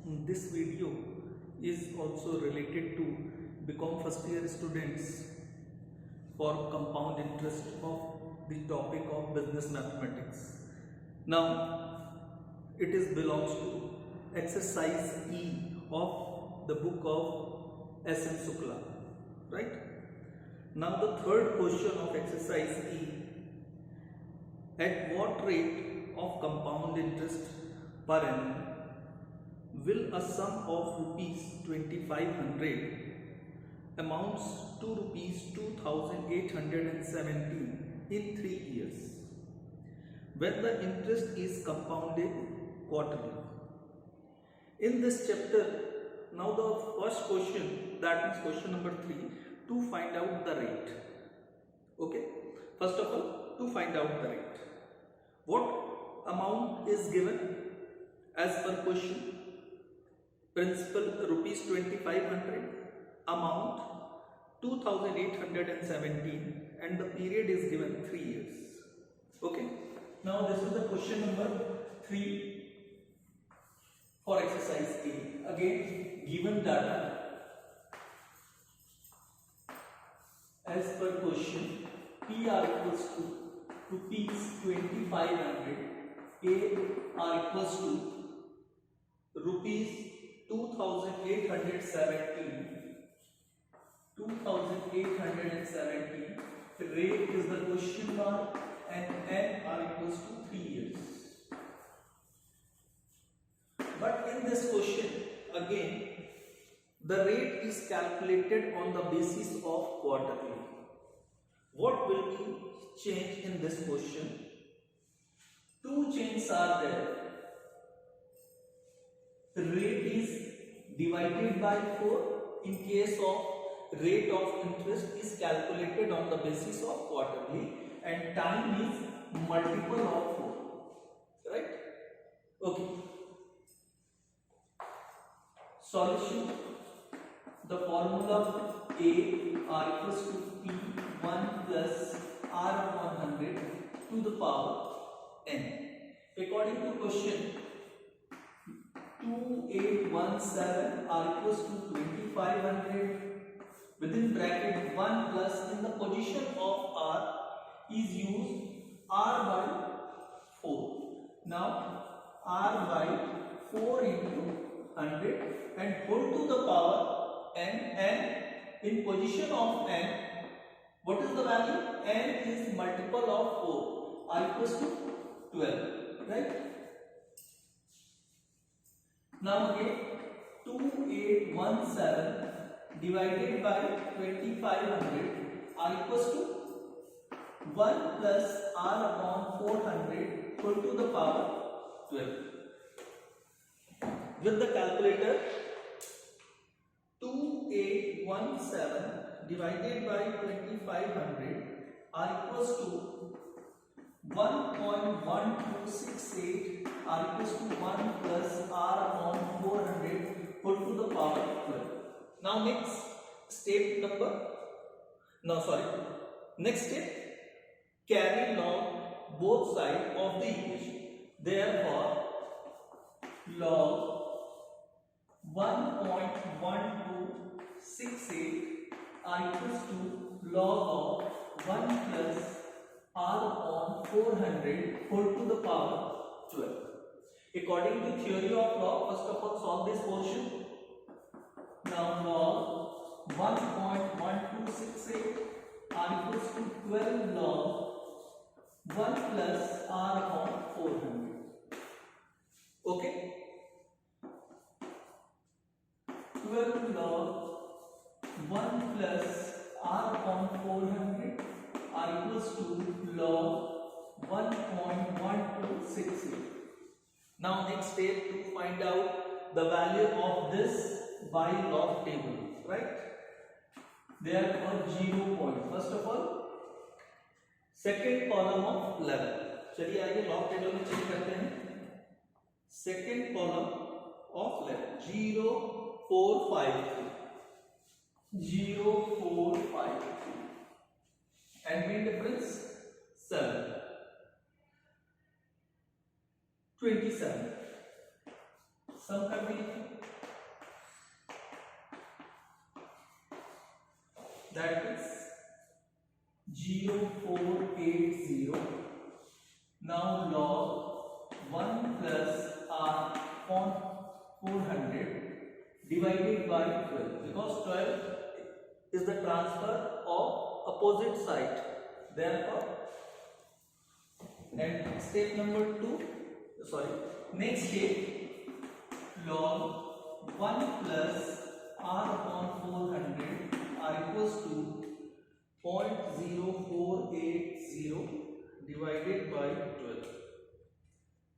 This video is also related to become first year students for compound interest of the topic of business mathematics. Now it is belongs to exercise E of the book of S.M. Shukla, right? Now the third question of exercise E: at what rate of compound interest per annum will a sum of rupees 2500 amounts to rupees 2817 in 3 years when the interest is compounded quarterly? In this chapter, now the first question, that is question number 3, to find out the rate. Okay, first of all, to find out the rate, what amount is given as per question? Principal rupees 2500, amount 2817, and the period is given 3 years. Okay, now this is the question number 3 for exercise A. Again, given data as per question, P are equals to rupees 2500, A are equals to rupees 2817, rate is the question mark, and N are equals to 3 years. But in this question, again, the rate is calculated on the basis of quarterly. What will be changed in this question? Two changes are there. Rate is divided by 4 in case of rate of interest is calculated on the basis of quarterly, and time is multiple of 4, right? Okay. Solution: the formula A are equals to P1 plus R upon 100 to the power n. According to question, 2817 are equals to 2500, within bracket 1 plus, in the position of R is used R by 4. Now R by 4 into 100 and whole to the power n, and in position of n, what is the value? N is multiple of 4, R equals to 12, right? Now again, 2817 divided by 2500 are equals to 1 plus R upon 400 whole to the power 12. With the calculator, 2817 divided by 2500 are equals to 1.1268 are equals to 1 plus R upon 400 put to the power 12. Now next step, carry log both sides of the equation. Therefore, log 1.1268 are equals to log of 1 plus R upon 400 whole to the power 12. According to theory of log, first of all solve this portion. Now log 1.1268 are equals to 12 log 1 plus R upon 400. Okay, 12 log 1 plus R upon 400 are equals to log 1.1268. Now next step, to find out the value of this by log table, right? Therefore 0 point. First of all, second column of 11. चलिए आइए log table में check करते हैं. Second column of 11, 0453, 0453, and mean difference 7, 27. सम कर दीजिए that is 0480. Now log 1 plus r upon 400 divided by 12, because 12 is the transfer of opposite side. Therefore, and step number 2, next step, log 1 plus r upon 400 are equals to 0.0480 divided by 12.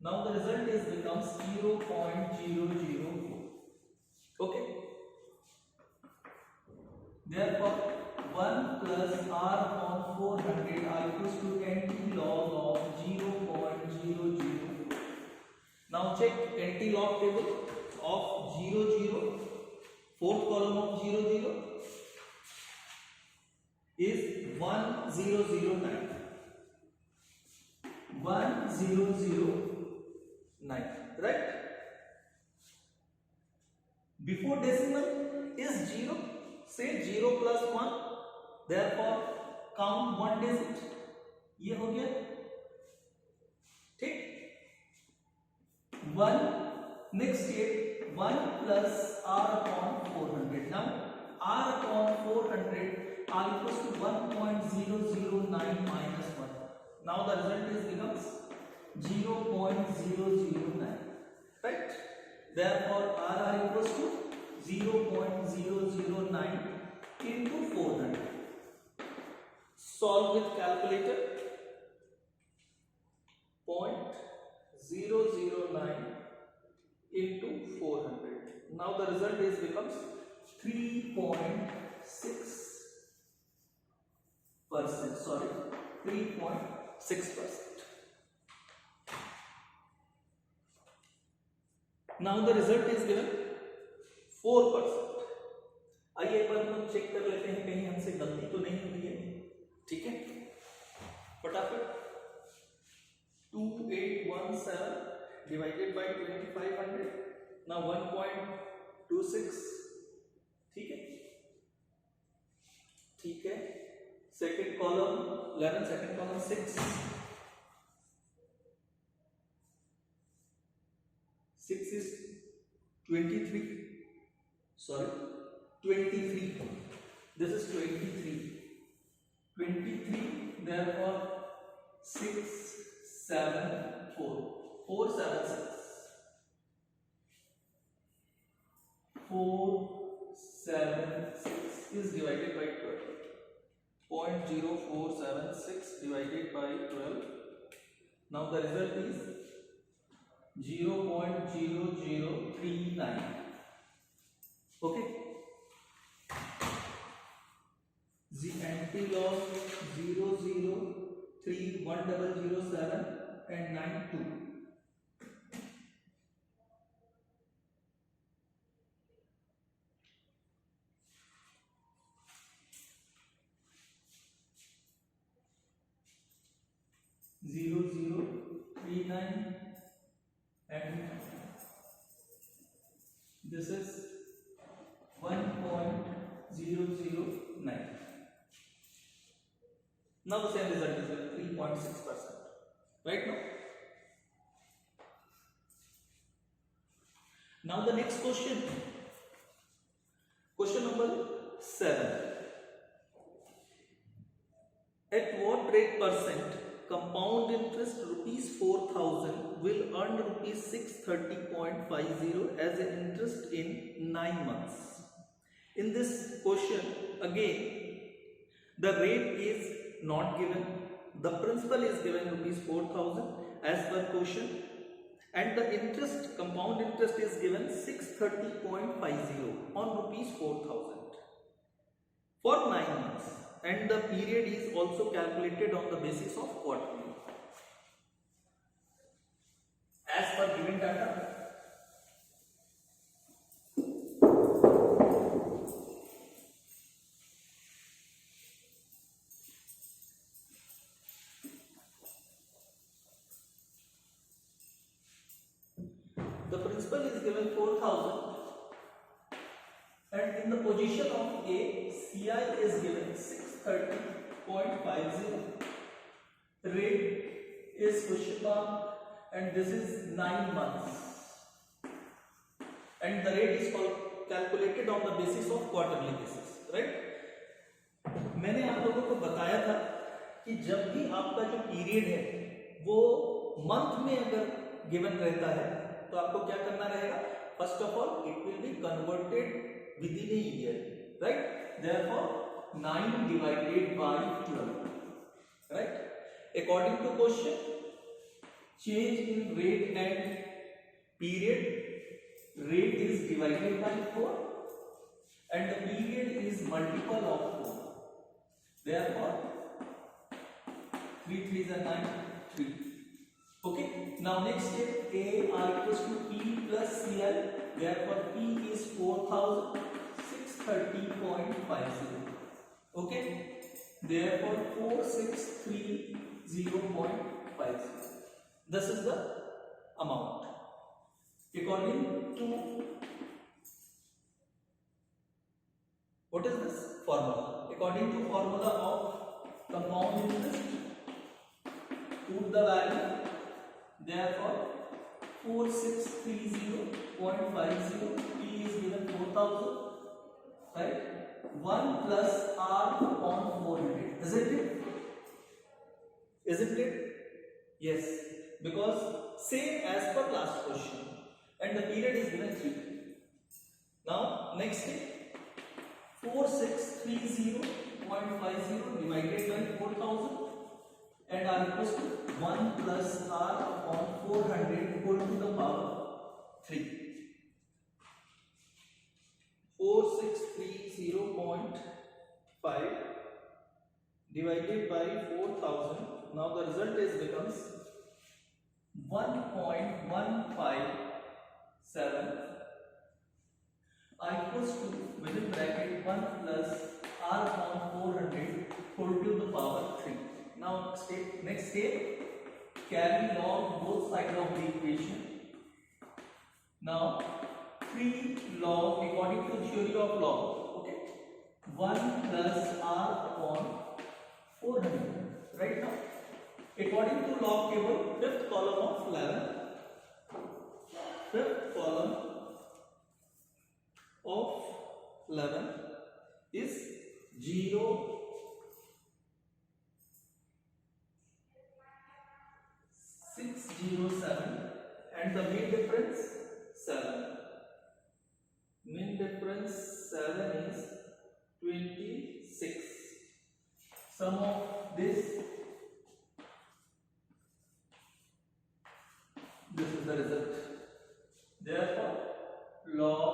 Now the result is becomes 0.004. Okay. Therefore, 1 plus r upon 400 are equals to anti-log of 0.004. Now check anti-log table of 00. Fourth column of 00 is 1009. 1009, right? Before decimal is 0. Say 0 plus 1. Therefore count one digit. ये हो गया, ठीक. 1 next step, 1 plus r upon 400. Now r upon 400 are equals to 1.009 minus 1. Now the result is becomes 0.009, right? Therefore r are equals to 0.009 into 400. Solve with calculator. 0.009 into 400. Now the result is becomes 3.6%. Sorry, 3.6%. Now the result is given 4%. आइए एक बार हम check कर लेते हैं कहीं हमसे गलती तो नहीं हुई है. ठीक है, फटाफट. 2817 divided by 2500. Now 1.26. ठीक है, ठीक है. Second column 11, second column 6. 6 is 23. Sorry, 23. This is 23. 23. Therefore 674. 476. 476 is divided by 12. 0.0476 divided by 12. Now the result is 0.0039. Okay. The anti-log 003 1007 and 92. And this is 1.009. Now the same result is 3.6%. Right now. Now the next question. Question number 7. At what rate percent compound interest rupees 4000 will earn rupees 630.50 as an interest in 9 months? In this question again the rate is not given, the principal is given rupees 4000 as per question, and the interest, compound interest is given 630.50 on rupees 4000 for 9 months, and the period is also calculated on the basis of quarterly as per given data. The principal is given 4000 and in the position of A, CI is given 630.50. Rate is question mark, and this is 9 months, and the rate is calculated on the basis of quarterly basis, right? मैंने आप लोगों को बताया था कि जब भी आपका जो पीरियड है वो मंथ में अगर गिवन रहता है तो आपको क्या करना रहेगा? First of all it will be converted within a year, right? Therefore 9 divided by 12, right? According to question, change in rate and period, rate is divided by 4 and the period is multiple of 4. Therefore 3 3s are 9, 3. Okay, now next step, A R equals to P plus CI. Therefore P is 4630.50. Okay, therefore 4630.50. This is the amount. According to what is this formula? According to formula of compound interest, put the value. Therefore 4630.50, P is given 4000, right? 1 plus R upon 400. Isn't it? Isn't it? Yes. Because same as per last question, and the period is given 3. Now next step, 4630.50 divided by 4000 and R equals to 1 plus R upon 400 whole to the power 3. 4630.5 divided by 4000. Now the result is becomes 1.157. I equals to within bracket 1 plus R upon 400 whole to the power 3. Now next step, carry log both sides of the equation. Now 3 log according to theory of log. Okay, 1 plus R upon 400. Right now, according to log table, fifth column of 11, fifth column of 11 is 0, 607, and the mean difference 7. Mean difference 7 is 26. Sum of this is the result. Therefore log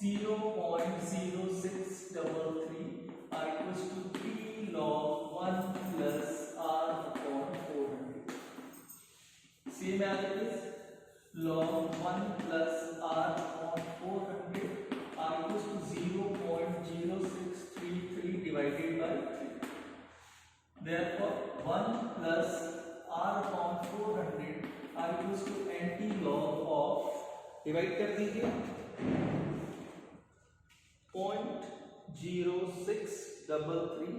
0.0633 are equals to 3 log 1 plus R upon 400. Same as it is, log 1 plus R upon 400 are equals to 0.0633 divided by 3. Therefore 1 plus R upon 400 are equals to anti-log of, divide कर दीजिए, 0.0633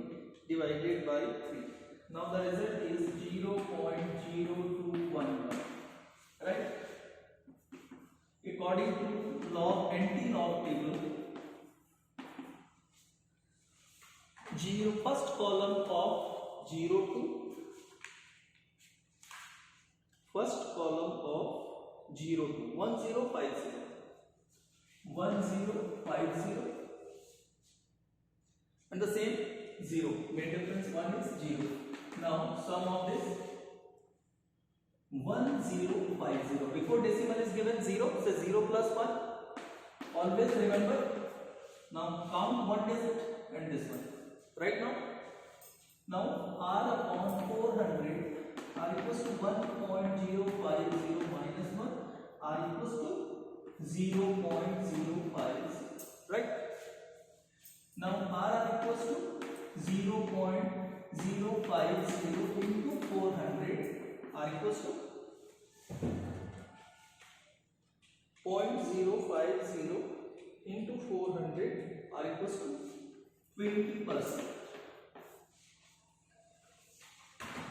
divided by 3. Now the result is 0.0211, right? According to log anti-log table, first column of 0 to first column of 0 to 1050, 1050, and the same 0. Main difference 1 is 0. Now sum of this 1050. Before decimal is given 0, so 0 plus 1. Always remember. Now count one digit and this one. Right now. Now R upon 400 R equals to 1.050 minus 1. R equals to 0.050. Right. Now R equals to 0.050 into 400. R equals to 0.050 into 400 are equals to 20%,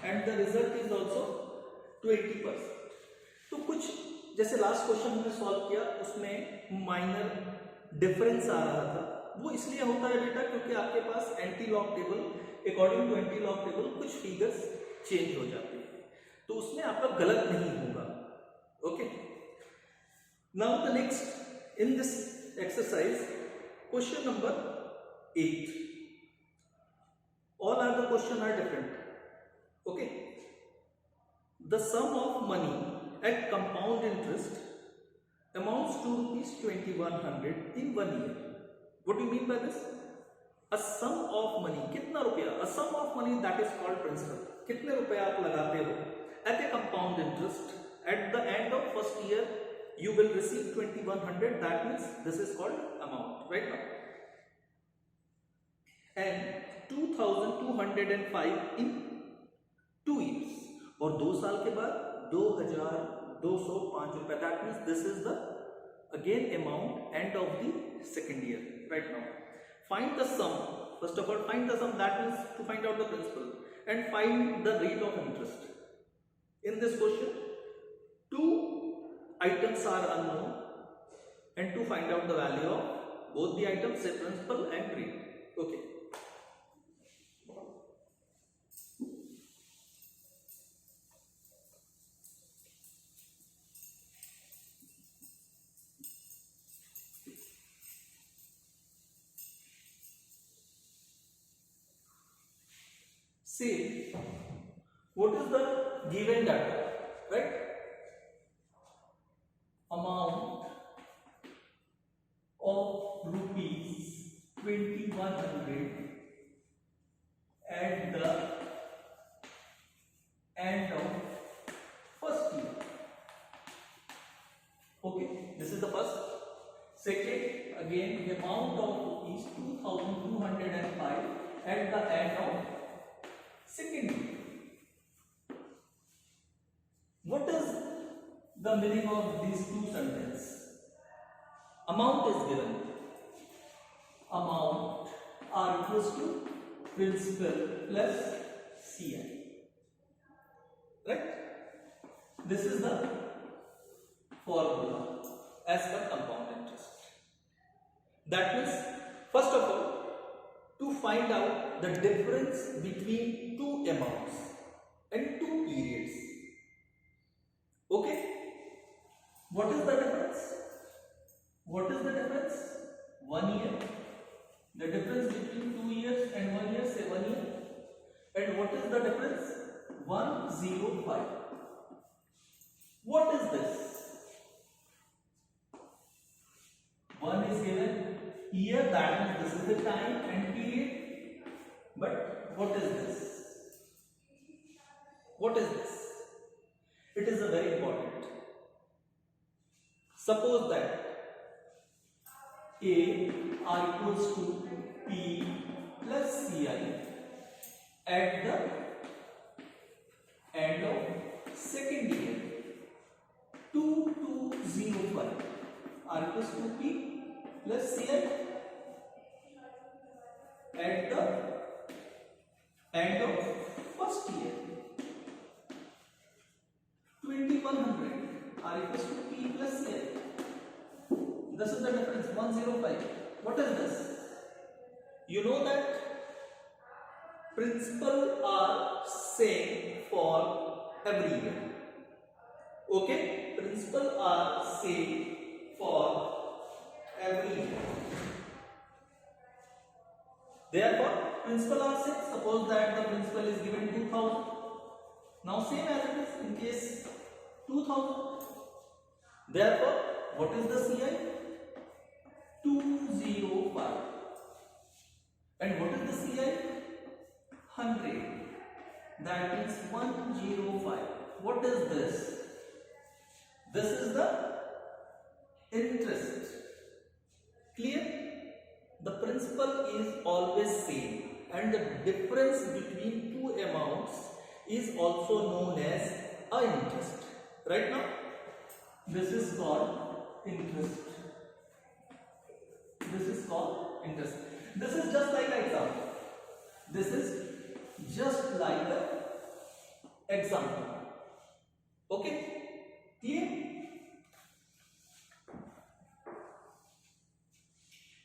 and the result is also 20%. तो कुछ जैसे last question हमने solve किया उसमें minor difference आ रहा था, वो इसलिए होता है बेटा क्योंकि आपके पास antilog table, according to antilog table कुछ फिगर्स चेंज हो जाते हैं, तो उसमें आपका गलत नहीं होगा. Okay, now the next in this exercise, question number 8. All other questions are different. Okay, the sum of money at compound interest amounts to rupees 2100 in 1 year. What do you mean by this? A sum of money, कितना रुपया? A sum of money that is called principal. कितने रुपए आप लगाते हो at a compound interest at the end of first year you will receive 2100. That means this is called amount right now, and 2205 in 2 years, और 2 साल के बाद 2205 रुपए. That means this is the again amount end of the second year right now. Find the sum. First of all, find the sum. That means to find out the principal and find the rate of interest. In this question, 2 items are unknown, and to find out the value of both the items, say principal and rate. Okay. Say, what is the given data, right? Amount of rupees 2100 at the end of first year. Okay, this is the first. Second, again the amount of rupees 2205 at the end of second year. What is the meaning of these two sentences? Amount is given. Amount are equals to principal plus CI. Right? This is the formula as per compound interest. That means, first of all, to find out the difference between two amounts and two periods. Okay, what is the difference? What is the difference? 1 year. The difference between 2 years and 1 year, say 1 year. And what is the difference? 105. What is this? 1 is given here, that means this is the time and period. But what is this? What is this? It is a very important. Suppose that A are equals to P plus Ci at the end of second year. 2205 are equals to P plus Ci at the end of first year. 2100 are equals to P plus Ci. This is the difference, 105. What is this? You know that principal are same for every year. Okay? Principal are same for every year. Therefore, principal are same. Suppose that the principal is given 2000. Now same as it is in case 2000. Therefore, what is the CI? 205. And what is the CI? 100. That means 105. What is this? This is the interest. Clear? The principal is always same, and the difference between two amounts is also known as a interest. Right now, this is called interest. This is just like the example. Okay, clear?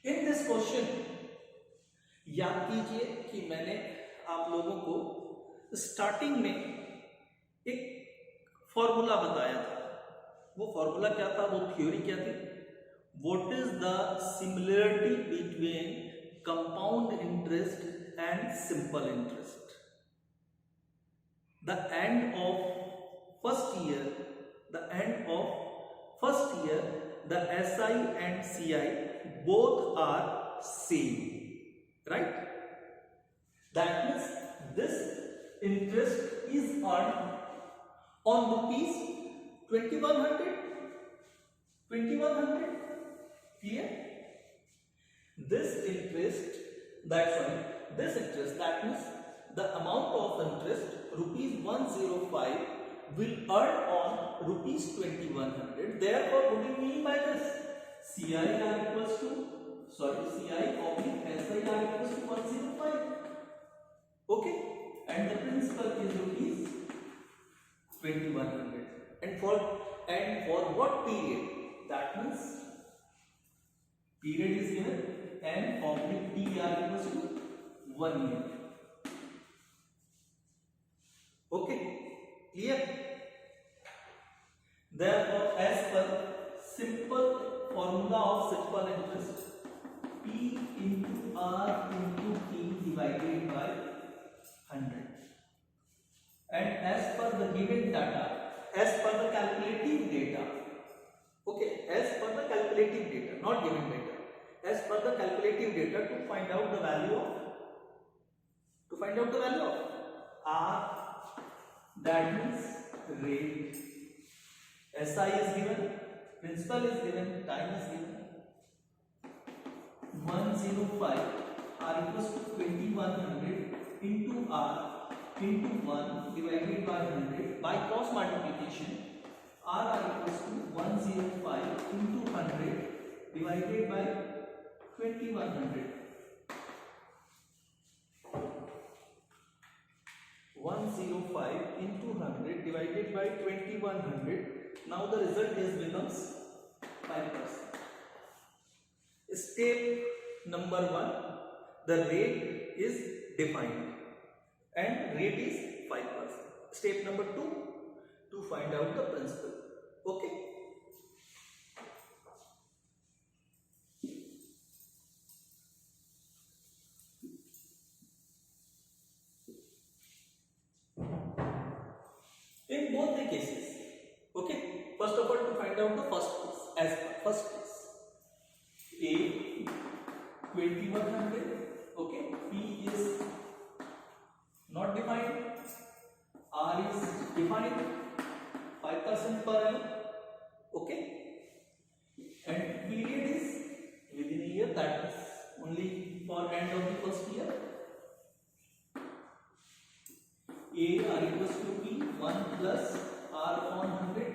In this question याद कीजिए कि मैंने आप लोगों को starting में एक formula बताया था. वो फॉर्मूला क्या था, वो थ्योरी क्या थी? What is the similarity between compound interest and simple interest? The end of first year the SI and CI both are same, right? That means this interest is earned on rupees 2100. Clear? This interest, that means the amount of interest rupees 105 will earn on rupees 2100. Therefore, what do you mean by this? CI of SI are equals to 105. Okay, and the principal is rupees 2100. And for what period? That means period is given n/t are equals to 1 year. Okay, clear? Therefore, as per simple formula of simple interest, P into R into T divided by 100. And as per the given data, as per the calculative data, okay, as per the calculative data, not given data, as per the calculative data to find out the value of R, that means rate. SI is given, principal is given, time is given. 105 R equals to 2100 into R into 1 divided by 100 by cross multiplication. R equals to 105 into 100 divided by 2100. 105 into 100 divided by 2100. Now the result becomes 5%. Step number 1, the rate is defined and rate is 5%. Step number 2, to find out the principal. Okay. In both the cases, okay, first of all, to find out the first case, as first case, A 2100, okay, P is not defined, R is defined, 5% per annum, okay, and period is within a year, that is only for end of the first year. A R equals to P 1 plus R on 100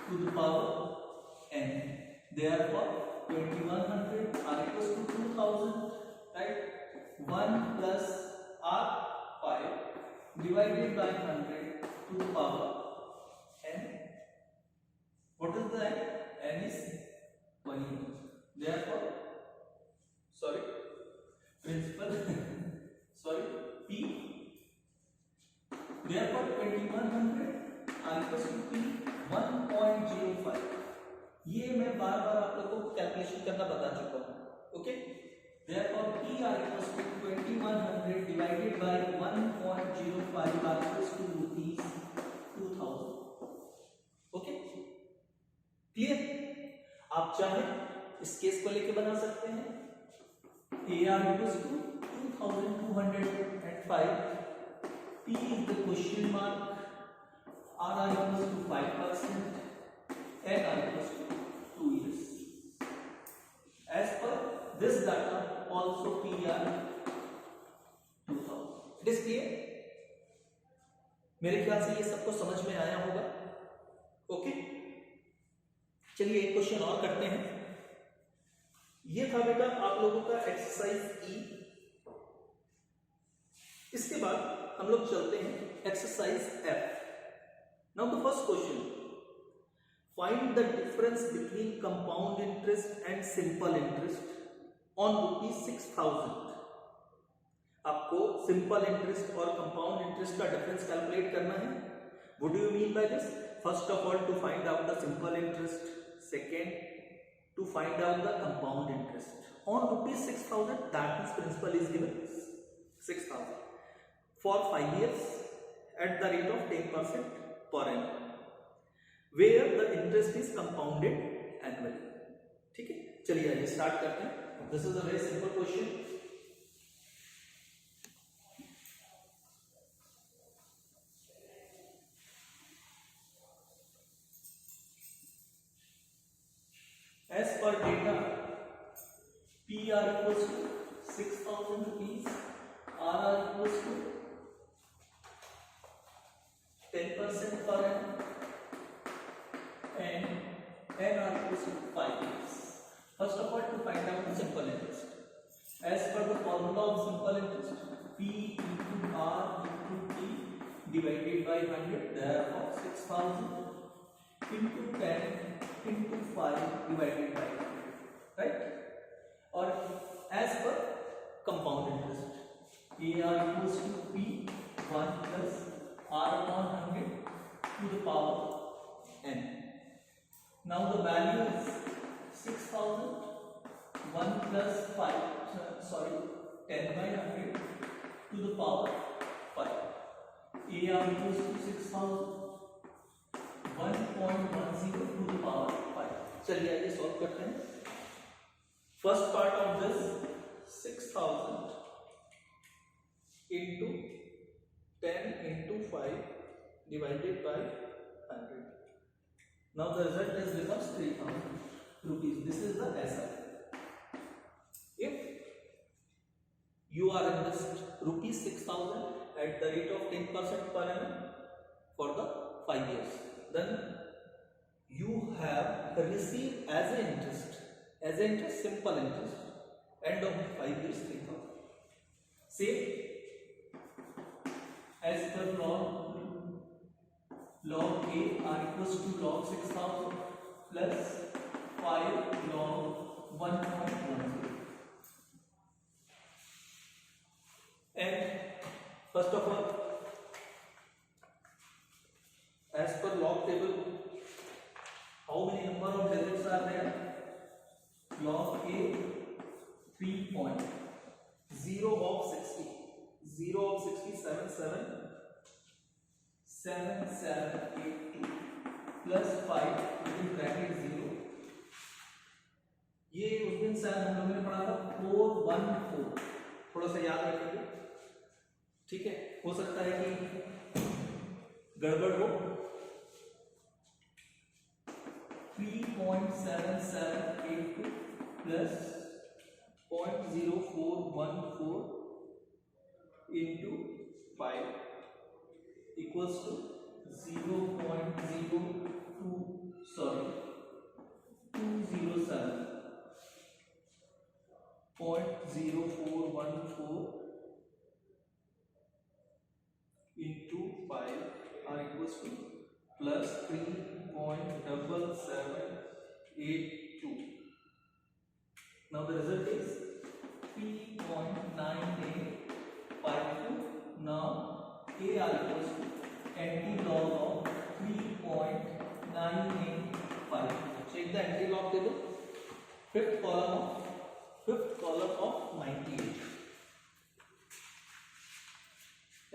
to the power n. Therefore, 2100 R equals to 2000, right? 1 plus R 5 divided by 100 to the power n. What is the n? N is 1 year. Therefore, principal P. Therefore, 2100 R equals to P 1.05. ये मैं बार बार आप लोगों को calculation करना बता चुका हूँ. Okay, therefore P R equals to 2100 divided by 1.05 R equals to rupees 2000. Okay, clear? आप चाहे इस केस को लेके बना सकते हैं. A R equals to 2205. P is the question mark. R equals to 5%. N equals to 2 years. As per this data, also PR 2000. It is clear? मेरे ख्याल से ये सबको समझ में आया होगा. ओके, चलिए एक क्वेश्चन और करते हैं. ये था बेटा आप लोगों का एक्सरसाइज E. इसके बाद हम लोग चलते हैं exercise F. Now the first question, find the difference between compound interest and simple interest on ₹6,000. आपको सिंपल इंटरेस्ट और कंपाउंड इंटरेस्ट का डिफरेंस कैलकुलेट करना है. What do you mean by this? First of all, to find out the simple interest. Second, to find out the compound interest on ₹6,000. That means principal is given 6,000 for 5 years at the rate of 10% per annum, where the interest is compounded annually. ठीक है, चलिए आइए start करते हैं. This is a very simple question. As per data, PR equals to 6,000 rupees, RR equals to 10% per annum, and NR equals to 5 years. First of all, to find out the simple interest. As per the formula of simple interest, P into R into T divided by 100, therefore 6,000 into 10 into 5 divided by 100, right? Or as per compound interest, AR equals to P1 plus R upon 100 to the power n. Now the value is 6,000, 1 plus 5, 10 by 100 to the power 5. AR equals to 6,000, 1.10 to the power 5. चलिए आइए solve करते हैं. First part of this 6,000 into 10 into 5 divided by 100. Now the result is becomes 3,000 rupees. This is the SI. If you are invest rupees 6,000 at the rate of 10% per annum for the 5 years, then you have received as an interest, simple interest, end of 5 years 3,000. Same as per log A are equals to log 6,000 plus 5 log 1.10. And first of all, as per log table, how many number of digits are there? Log A 3.0 of 60, 0 of 60 7782 plus 5 within bracket 0. ये उस दिन शायद हम लोगों ने पढ़ा था 414. थोड़ा सा याद रखिए, ठीक है. हो सकता है कि गड़बड़ हो. 3.7782 plus 0.0414 into 5 equals to 207.04 into 5 are equals to plus 3.7782. Now the result is 3.9852. Now AR equals to anti-log of 3.985. Check the anti-log table. Fifth column of 98.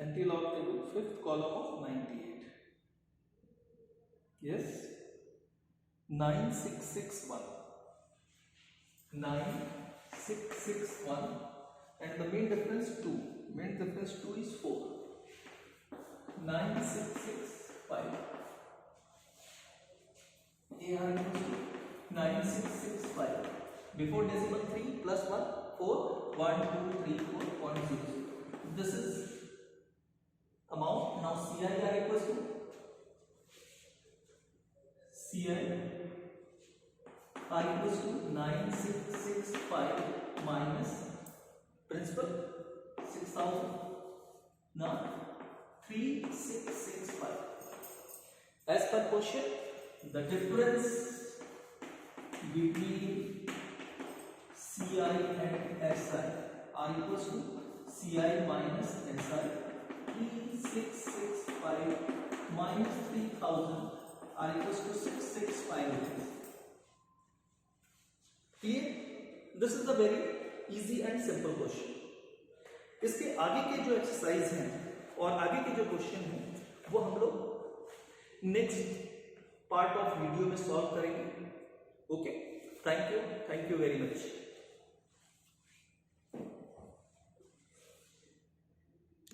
Anti-log table, fifth column of 98. Yes, 9661, 9661, and the main difference 2. Main difference 2 is 4. 9665. AR equals to 9665. Before decimal 3 plus 1 4 1 2 3 4.00. This is amount. Now CIR equals to CI R equals to 9665 minus principal 6,000 Now 3665. As per question, the difference between CI and SI are equals to CI minus SI. 3665 minus 3000 are equals to 665. Clear? This is a very easy and simple question. इसके आगे के जो exercise हैं और आगे के जो question हैं वो हम लोग नेक्स्ट पार्ट ऑफ वीडियो में सॉल्व करेंगे. Okay, thank you very much.